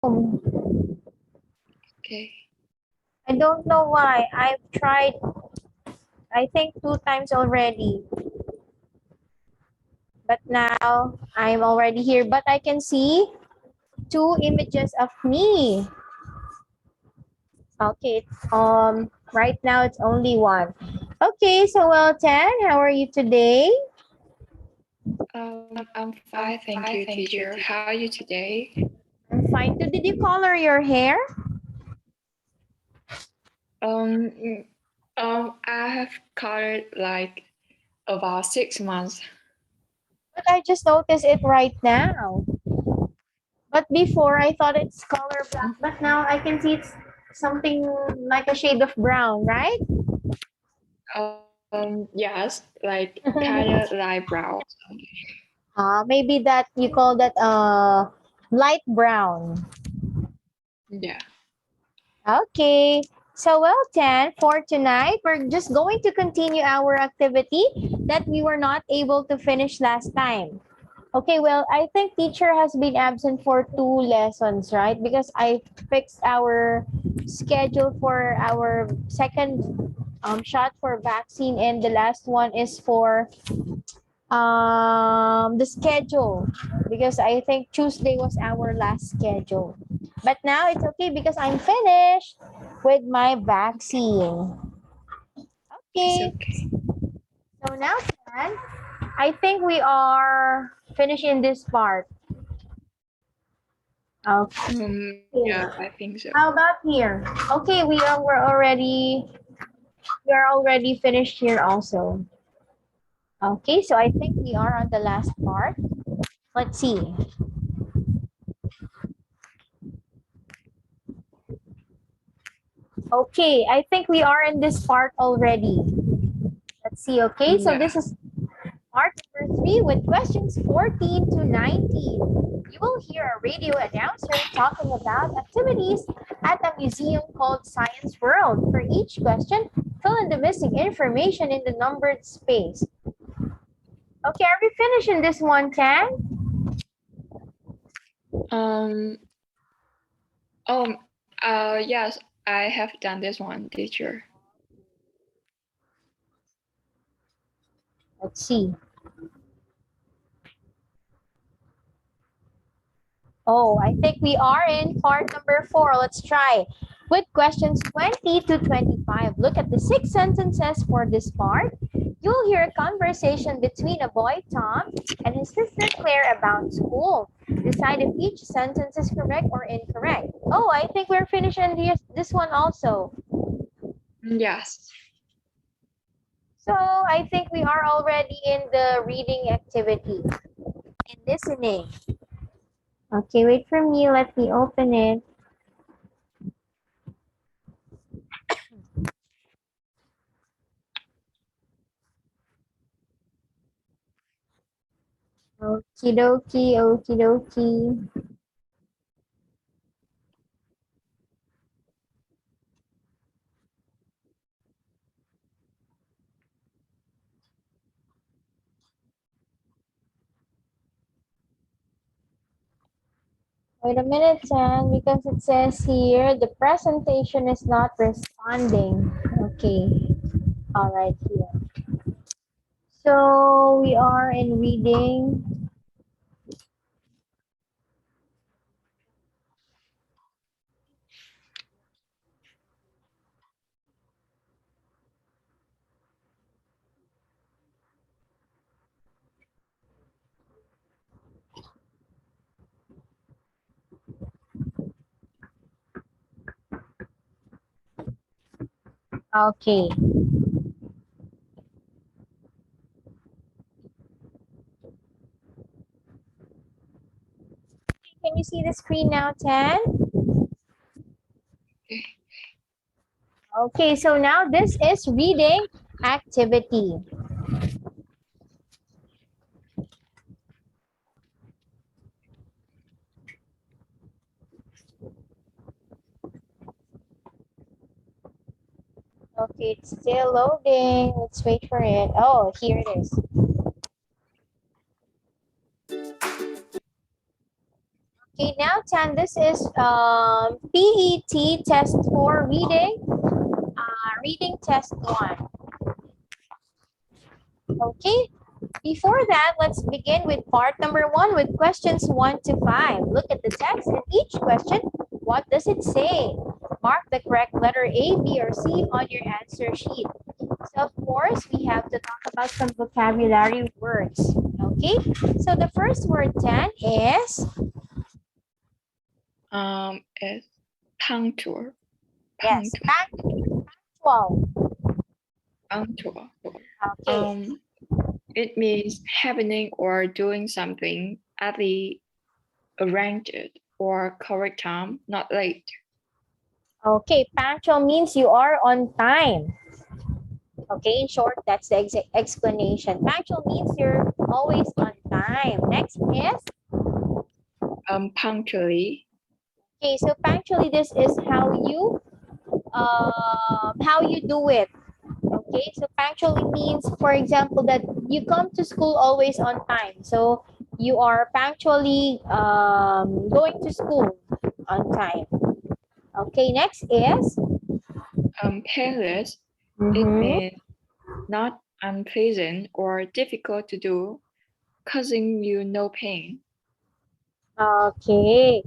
Okay. I don't know why. I've tried, I think 2 times already. But now I'm already here. But I can see 2 images of me. Okay, right now it's only 1. Okay, so well, Tan, how are you today? I'm fine, thank you, teacher. How are you today? I'm fine. Did you color your hair? Um, I have colored like about 6 months. But I just noticed it right now. But before I thought it's color black, but now I can see it's something like a shade of brown, right? Yes, like kind of light brown. Maybe that you call that light brown. Yeah. Okay. So well, Tan, for tonight, we're just going to continue our activity that we were not able to finish last time. Okay, well, I think teacher has been absent for 2 lessons, right? Because I fixed our schedule for our second shot for vaccine, and the last one is for the schedule, because I think Tuesday was our last schedule. But now it's okay because I'm finished with my vaccine. It's Okay, okay. so now, Tan, I think we are finishing this part. Okay. Yeah, I think so. How about here? Okay, we are already finished here also. Okay, so I think we are on the last part. Let's see. Okay, I think we are in this part already. Let's see. Okay, so Yeah. this is part number 3 with questions 14 to 19. You will hear a radio announcer talking about activities at a museum called Science World. For each question, fill in the missing information in the numbered space. Okay, are we finishing this one, Tan? Um. Yes, I have done this one, teacher. Let's see. Oh, I think we are in part number 4. Let's try. With questions 20 to 25, look at the 6 sentences for this part. You'll hear a conversation between a boy, Tom, and his sister Claire about school. Decide if each sentence is correct or incorrect. Oh, I think we're finishing this one also. Yes. So I think we are already in the reading activity and listening. Okay, wait for me. Let me open it. Okie dokie, okie dokie. Wait a minute, Chan, because it says here the presentation is not responding. Okay, all right here. So we are in reading. Okay. Can you see the screen now, Tan? Okay. Okay, so now this is reading activity. Okay, it's still loading. Let's wait for it. Oh, here it is. Okay, now Tan, this is PET test 4 reading, reading test 1. Okay, before that, let's begin with part number 1 with questions 1 to 5. Look at the text and each question, what does it say? Mark the correct letter A, B, or C on your answer sheet. So of course, we have to talk about some vocabulary words. Okay, so the first word then is It's punctual. yes, punctual. Punctual. Okay. It means happening or doing something at the arranged or correct time, not late. Okay, punctual means you are on time. Okay, in short, that's the explanation. Punctual means you're always on time. Next is, Punctually. okay, so punctually, this is how you do it. Okay, so punctually means, for example, that you come to school always on time. So you are punctually going to school on time. Okay, next is, Painless. It mm-hmm. means not unpleasant or difficult to do, causing you no pain. Okay,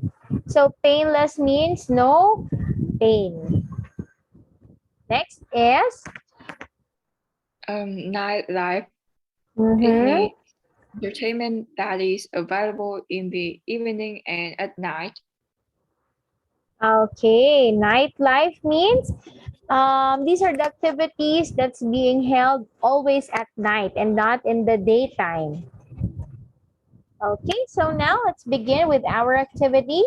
so painless means no pain. Next is, Nightlife. It mm-hmm. means entertainment that is available in the evening and at night. Okay, nightlife means these are the activities that's being held always at night and not in the daytime. Okay, so now let's begin with our activity.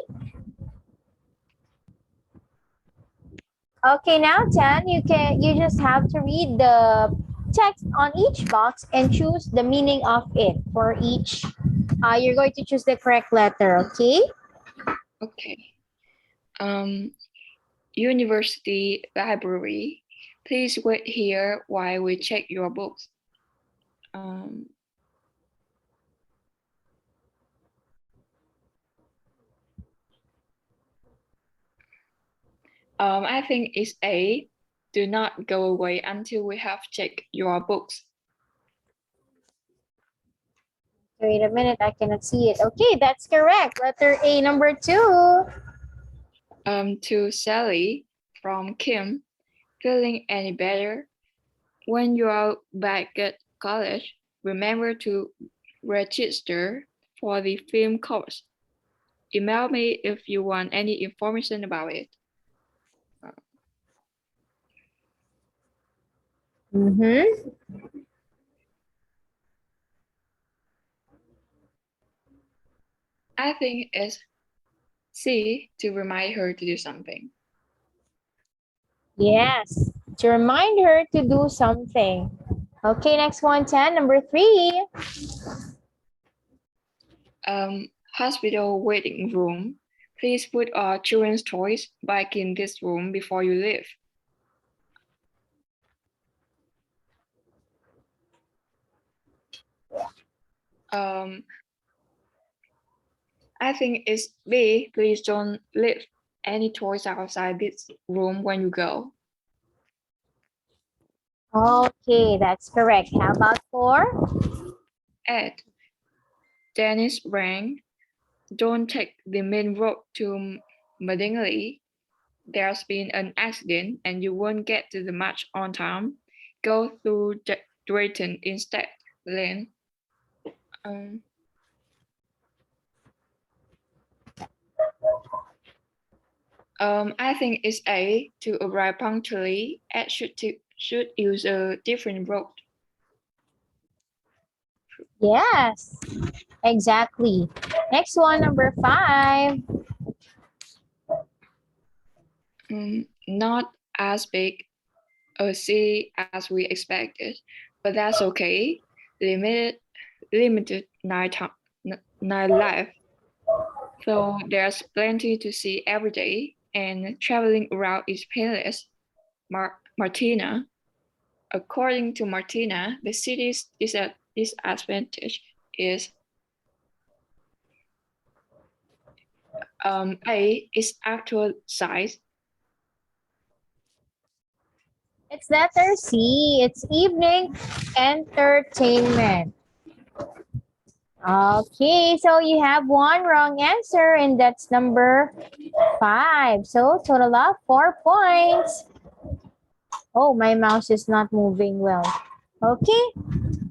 Okay, now Tan, you just have to read the text on each box and choose the meaning of it for each. You're going to choose the correct letter, okay? Okay. University library. Please wait here while we check your books. I think it's A. Do not go away until we have checked your books. Wait a minute, I cannot see it. Okay, that's correct. Letter A, number 2. To Sally from Kim, feeling any better? When you are back at college, remember to register for the film course. Email me if you want any information about it. Mm-hmm. I think it's C, to remind her to do something. Yes, to remind her to do something. Okay, next one, 10, number 3. Hospital waiting room. Please put our children's toys back in this room before you leave. I think it's B, please don't leave any toys outside this room when you go. Okay, that's correct. How about 4? Ed, Dennis rang. Don't take the main road to Medingley. There's been an accident and you won't get to the match on time. Go through Drayton instead, Lynn. I think it's A, to arrive punctually. Ed should use a different road. Yes, exactly. Next one, number 5. Not as big a city as we expected, but that's okay. Limited nightlife. So there's plenty to see every day, and traveling around is painless. Martina, according to Martina, the city's disadvantage is A is actual size. It's letter C. It's evening entertainment. Okay, so you have one wrong answer, and that's number 5. So total of 4 points. Oh, my mouse is not moving well. Okay,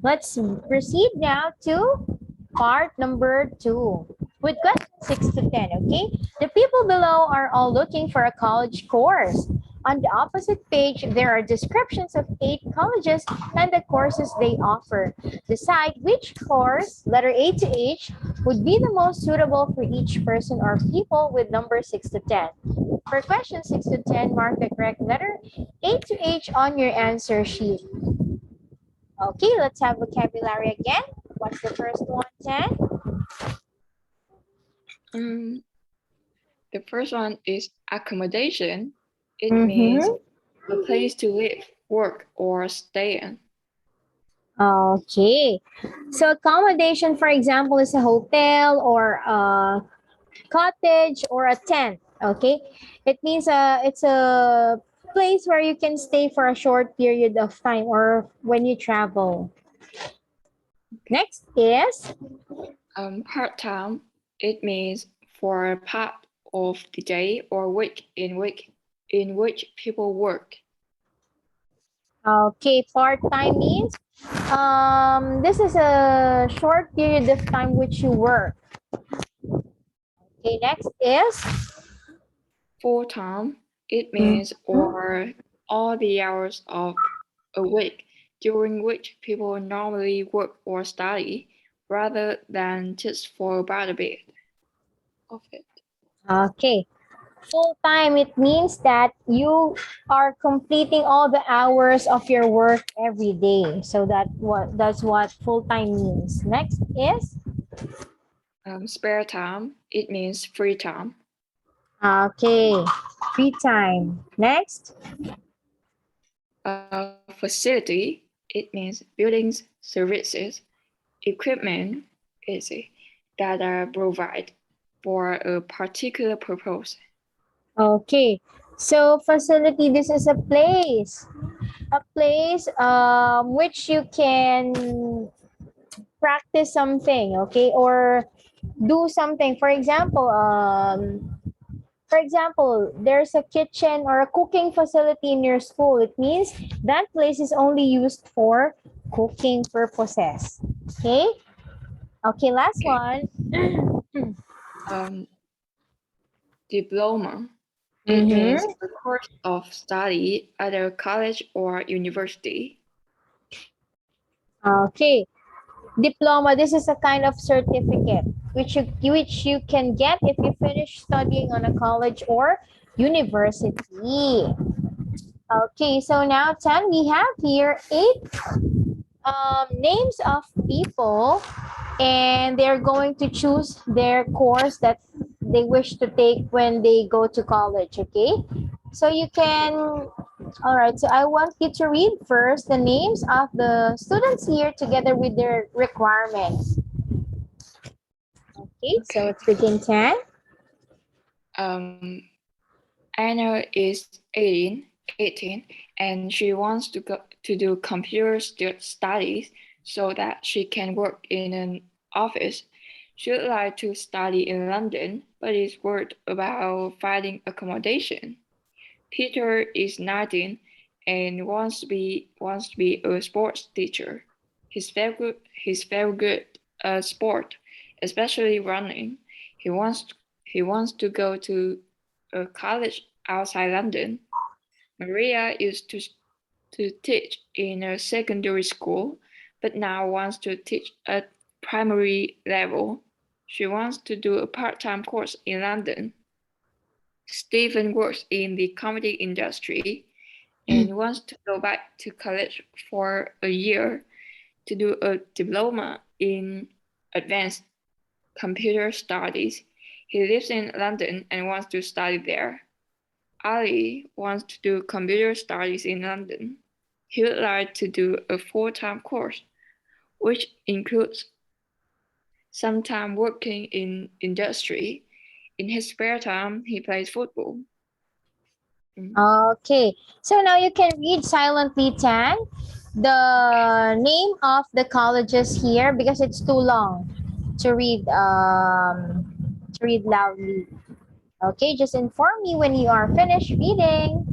let's proceed now to part number 2 with question 6 to 10. Okay, the people below are all looking for a college course. On the opposite page, there are descriptions of 8 colleges and the courses they offer. Decide which course, letter A to H, would be the most suitable for each person or people with number 6 to 10. For question 6 to 10, mark the correct letter A to H on your answer sheet. Okay, let's have vocabulary again. What's the first one, 10? The first one is accommodation. It means Mm-hmm. a place to live, work, or stay in. Okay. So accommodation, for example, is a hotel or a cottage or a tent. Okay. It means it's a place where you can stay for a short period of time or when you travel. Next is Part-time. It means for a part of the day or week in which people work. okay, part-time means this is a short period of time which you work. Okay, next is Full-time. It means or all the hours of a week during which people normally work or study rather than just for about a bit of it. okay. Full time, it means that you are completing all the hours of your work every day. So that's what full time means. Next is Spare time. It means free time. okay, free time. Next, Facility. It means buildings, services, equipment, etc. that are provided for a particular purpose. okay. So facility, this is a place which you can practice something, okay, or do something. For example, there's a kitchen or a cooking facility in your school. It means that place is only used for cooking purposes. Okay? Okay, last Okay. one. Um, Diploma. It means Mm-hmm. a course of study at a college or university. Okay. Diploma, this is a kind of certificate which you can get if you finish studying on a college or university. Okay, so now 10, we have here 8 names of people, and they're going to choose their course that they wish to take when they go to college. Okay, so you can, all right, so I want you to read first the names of the students here together with their requirements. Okay, so Okay. let's begin. 10. Um, Anna is 18, and she wants to do computer studies so that she can work in an office. She would like to study in London, but is worried about finding accommodation. Peter is 19 and wants to be a sports teacher. He's very good at sport, especially running. He wants he wants to go to a college outside London. Maria used to teach in a secondary school, but now wants to teach at primary level. She wants to do a part-time course in London. Stephen works in the comedy industry and wants to go back to college for a year to do a diploma in advanced computer studies. He lives in London and wants to study there. Ali wants to do computer studies in London. He would like to do a full-time course, which includes some time working in industry. In his spare time, he plays football. Okay. So now you can read silently, Tan, the name of the colleges here because it's too long to read loudly. Okay, just inform me when you are finished reading.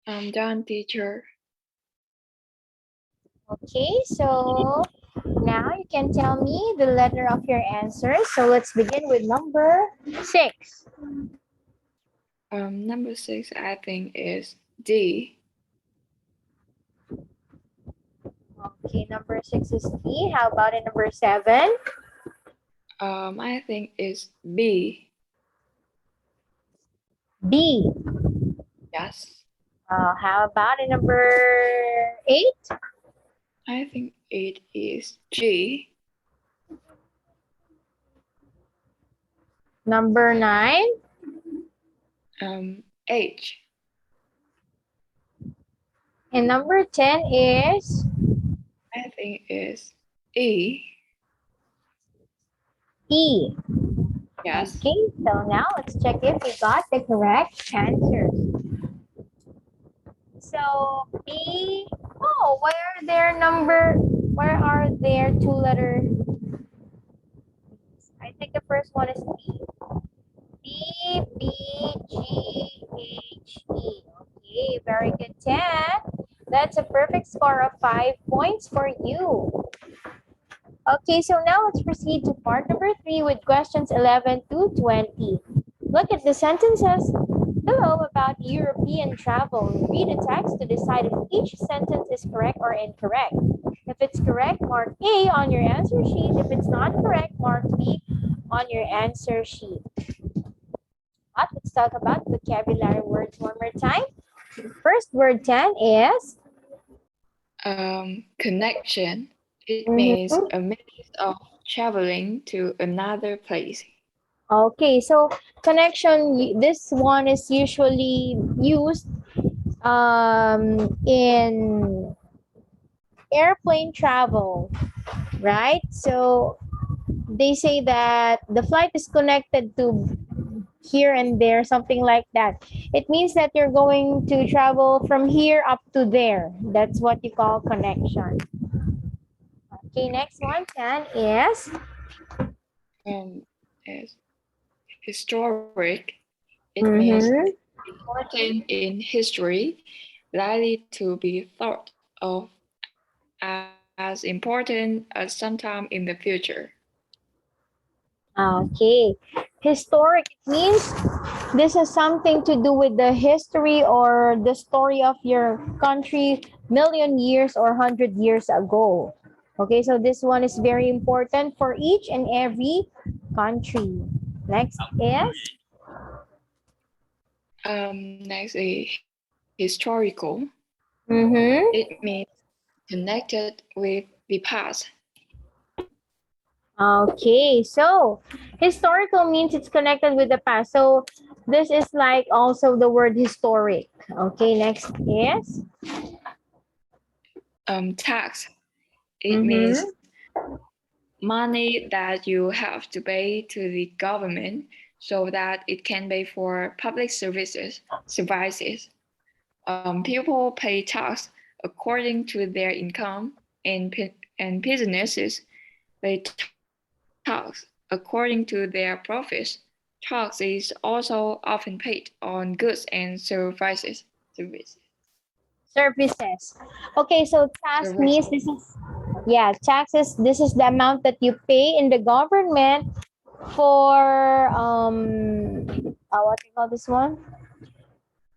I'm done, teacher. Okay, so now you can tell me the letter of your answer. So let's begin with number 6. Number 6, I think, is D. Okay, number 6 is D. How about it, number 7? I think it's B. B. Yes. How about it, number 8? I think it is G. Number 9? H. And number 10 is I think it's E. E. Yes. Okay, so now let's check if we got the correct answer. So B, oh, where are there 2 letter? I think the first one is B. B, B, G, H, E. Okay, very good, 10. That's a perfect score of 5 points for you. Okay, so now let's proceed to part number 3 with questions 11 to 20. Look at the sentences below about European travel. Read the text to decide if each sentence is correct or incorrect. If it's correct, mark A on your answer sheet. If it's not correct, mark B on your answer sheet. But let's talk about vocabulary words one more time. First word 10 is Connection. It means Mhm. a means of traveling to another place. Okay, so connection, this one is usually used in airplane travel, right? So they say that the flight is connected to here and there, something like that. It means that you're going to travel from here up to there. That's what you call connection. Okay, next one, Tan, is Is historic. It means mm-hmm. important in history, likely to be thought of as important at some time in the future. Okay. Historic means this has something to do with the history or the story of your country million years or 100 years ago. Okay, so this one is very important for each and every country. Next is Next is historical. It mm-hmm. means connected with the past. Okay, so historical means it's connected with the past. So this is like also the word historic. Okay, next is Tax. It means mm-hmm. money that you have to pay to the government so that it can pay for public services. People pay tax according to their income, and businesses pay tax according to their profits. Tax is also often paid on goods and services. Services. Okay, so tax Service. means this is, yeah, taxes. This is the amount that you pay in the government for what do you call this one?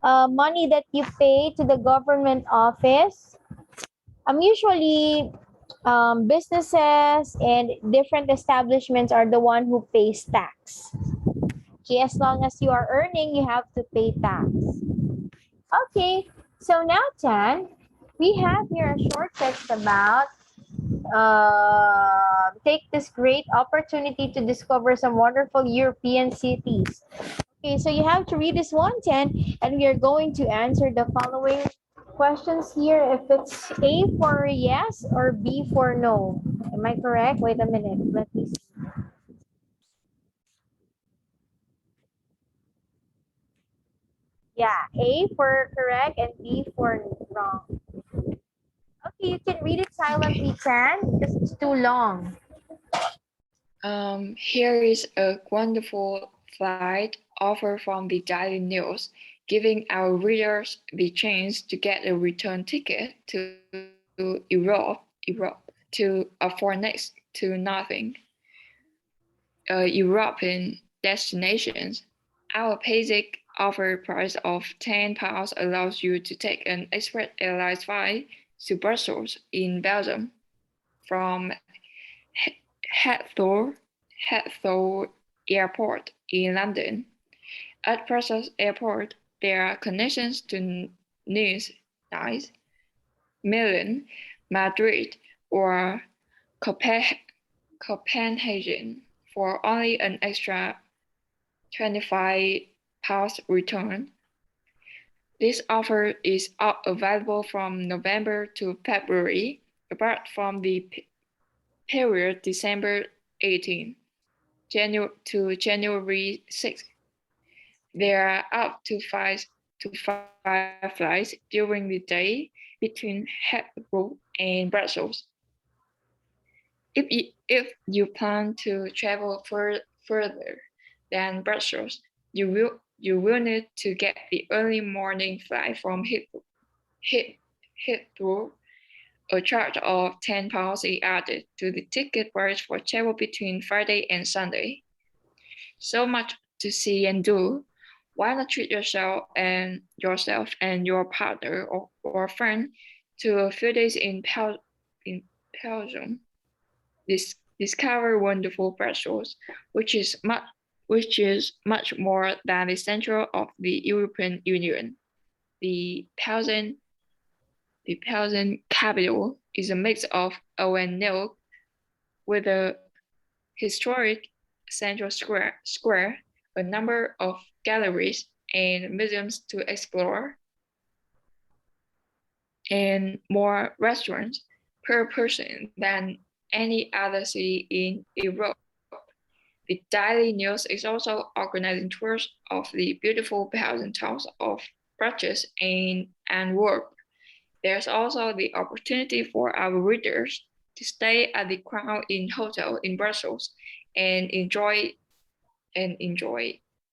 Money that you pay to the government office. Usually, businesses and different establishments are the one who pays tax. Okay, as long as you are earning, you have to pay tax. Okay, so now, Tan, we have here a short text about take this great opportunity to discover some wonderful European cities. Okay, so you have to read this one, Tan, and we are going to answer the following questions here. If it's A for yes or B for no. Am I correct? Wait a minute. Let me see. Yeah, A for correct and B for wrong. Okay, you can read it silently, Okay. Tan, because it's too long. Here is a wonderful flight offer from the Daily News. giving our readers the chance to get a return ticket to for next to nothing. European destinations. Our basic offer price of £10 allows you to take an express airlines flight to Brussels in Belgium from Heathrow, Heathrow Airport in London. At Brussels Airport, there are connections to Nice, Milan, Madrid, or Copenhagen for only an extra £25 return. This offer is available from November to February, apart from the period December 18 to January 6. There are up to five flights during the day between Heathrow and Brussels. If you plan to travel further than Brussels, you will need to get the early morning flight from Heathrow. A charge of £10 is added to the ticket price for travel between Friday and Sunday. So much to see and do. Why not treat yourself and your partner or friend to a few days in Belgium? Discover wonderful Brussels, which is much more than the center of the European Union. The Belgian capital is a mix of old and new, with a historic central square, a number of galleries and museums to explore, and more restaurants per person than any other city in Europe. The Daily News is also organizing tours of the beautiful Belgian towns of Brussels and Antwerp. There's also the opportunity for our readers to stay at the Crown Inn Hotel in Brussels and enjoy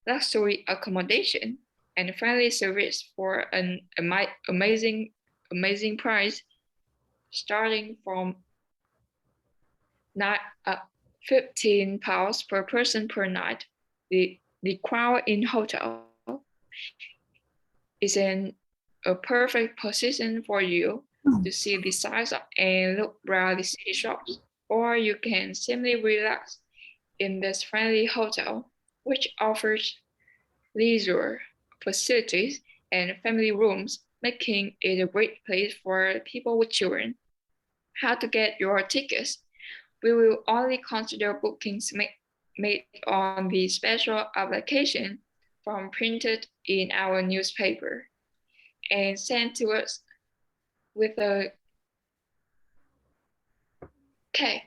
luxury accommodation and friendly service for an amazing price, starting from £15 per person per night. The Crown Inn Hotel is in a perfect position for you to see the sights and look around the city shops, or you can simply relax in this friendly hotel, which offers leisure facilities and family rooms, making it a great place for people with children. How to get your tickets? We will only consider bookings made on the special application form printed in our newspaper and sent to us with a cake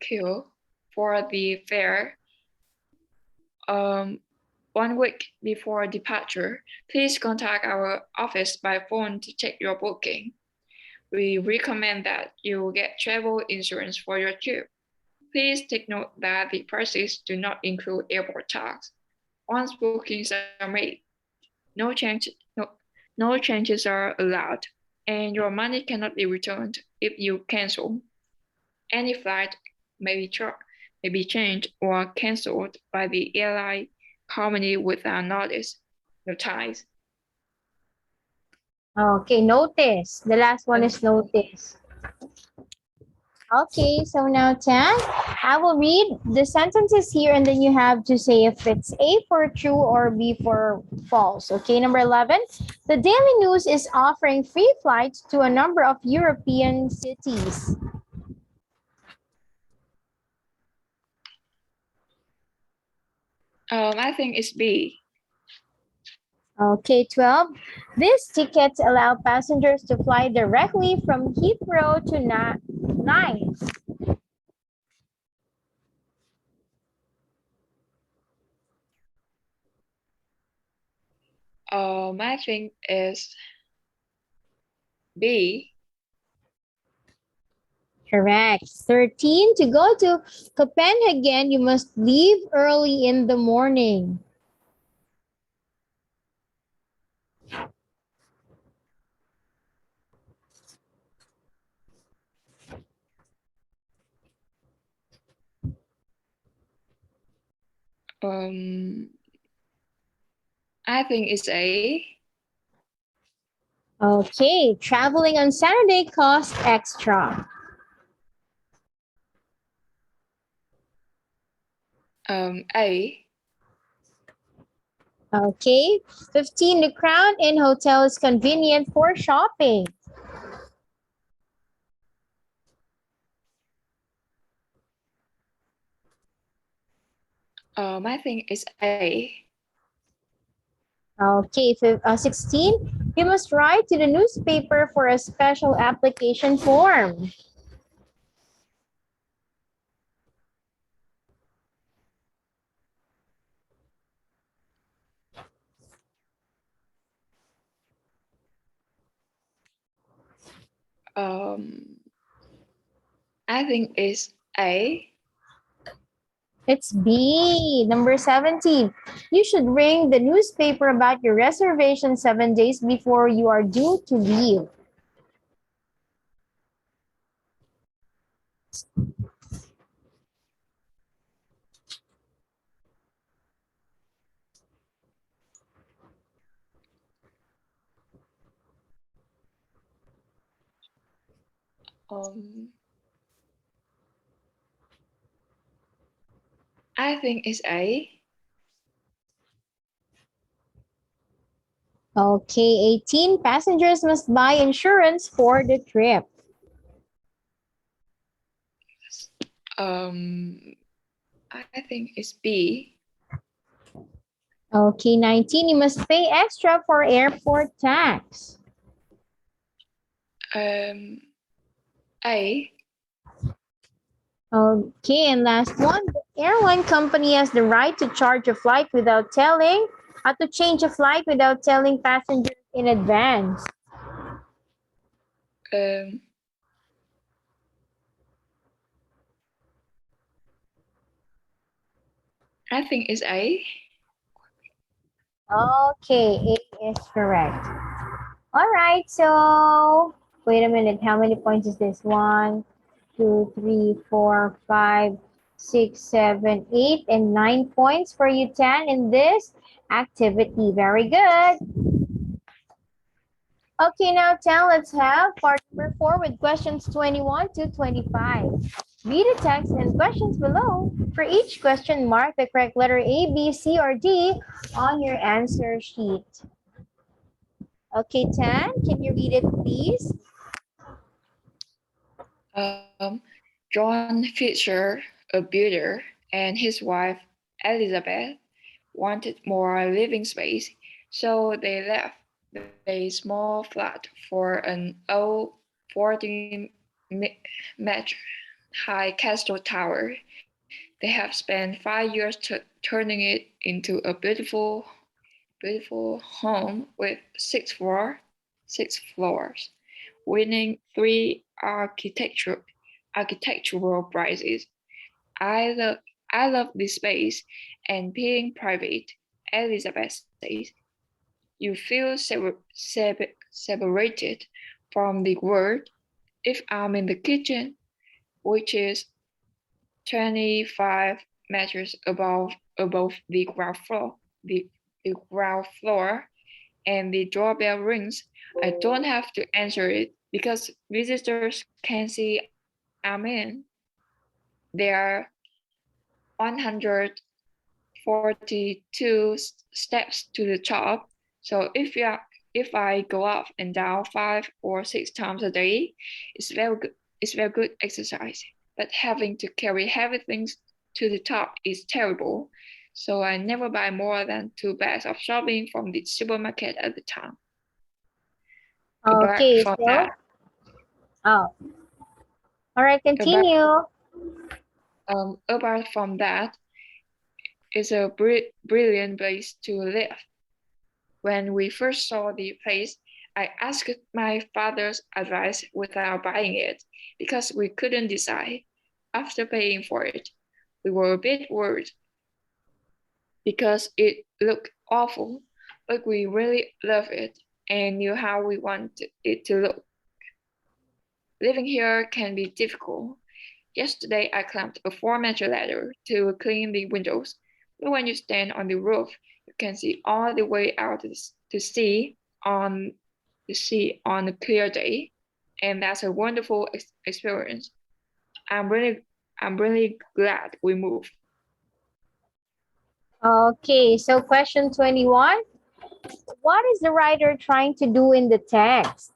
queue for the fair. 1 week before departure, please contact our office by phone to check your booking. We recommend that you get travel insurance for your trip. Please take note that the prices do not include airport tax. Once bookings are made, no changes are allowed, and your money cannot be returned if you cancel. Any flight may be changed or cancelled by the airline company without notice. Okay, notice. The last one is notice. Okay, so now 10, I will read the sentences here and then you have to say if it's A for true or B for false. Okay, number 11, the Daily News is offering free flights to a number of European cities. I think it's B. Okay, 12, these tickets allow passengers to fly directly from Heathrow to Nice. I think it's B. Correct. 13, to go to Copenhagen, you must leave early in the morning. I think it's A. Okay, traveling on Saturday costs extra. A. Okay, 15, the crowd in hotel is convenient for shopping. I think it's A. Okay, 16, you must write to the newspaper for a special application form. I think it's A. It's B. Number 17. You should ring the newspaper about your reservation 7 days before you are due to leave. Um, I think it's A. Okay, 18. Passengers must buy insurance for the trip. I think it's B. Okay, 19. You must pay extra for airport tax. A. Okay, and last one. The airline company has the right to charge a flight without telling, to change a flight without telling passengers in advance. Um, I think it's A. Okay, A is correct. All right, so wait a minute. How many points is this? 1, 2, 3, 4, 5, 6, 7, 8, and 9 points for you, 10 in this activity. Very good. Okay, now 10, let's have part number 4 with questions 21 to 25. Read the text and questions below. For each question, mark the correct letter A, B, C, or D on your answer sheet. Okay, Tan, can you read it, please? John Fisher, a builder, and his wife Elizabeth wanted more living space, so they left a small flat for an old 14-meter high castle tower. They have spent 5 years turning it into a beautiful home with six floors, winning three architectural prizes. I love I love this space and being private. Elizabeth says, you feel separated from the world. If I'm in the kitchen, which is 25 meters above the ground floor, and the doorbell rings, I don't have to answer it because visitors can see I'm in. There are 142 steps to the top. So if I go up and down 5 or 6 times a day, it's very good. It's very good exercise. But having to carry heavy things to the top is terrible. So I never buy more than 2 bags of shopping from the supermarket at the time. Apart Okay, from so, that, oh, all right, about continue. apart from that, it's a brilliant place to live. When we first saw the place, I asked my father's advice without buying it because we couldn't decide. After paying for it, we were a bit worried because it looked awful, but we really love it. and knew how we want it to look. Living here can be difficult. Yesterday, I climbed a 4-meter ladder to clean the windows. But when you stand on the roof, you can see all the way out to sea on a clear day, and that's a wonderful experience. I'm really glad we moved. Okay, so question 21. What is the writer trying to do in the text?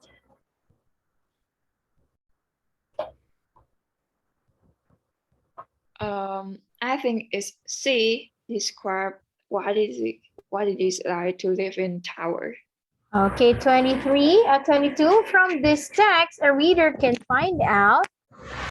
I think it's C describe what it is like to live in tower. Okay, 22. From this text, a reader can find out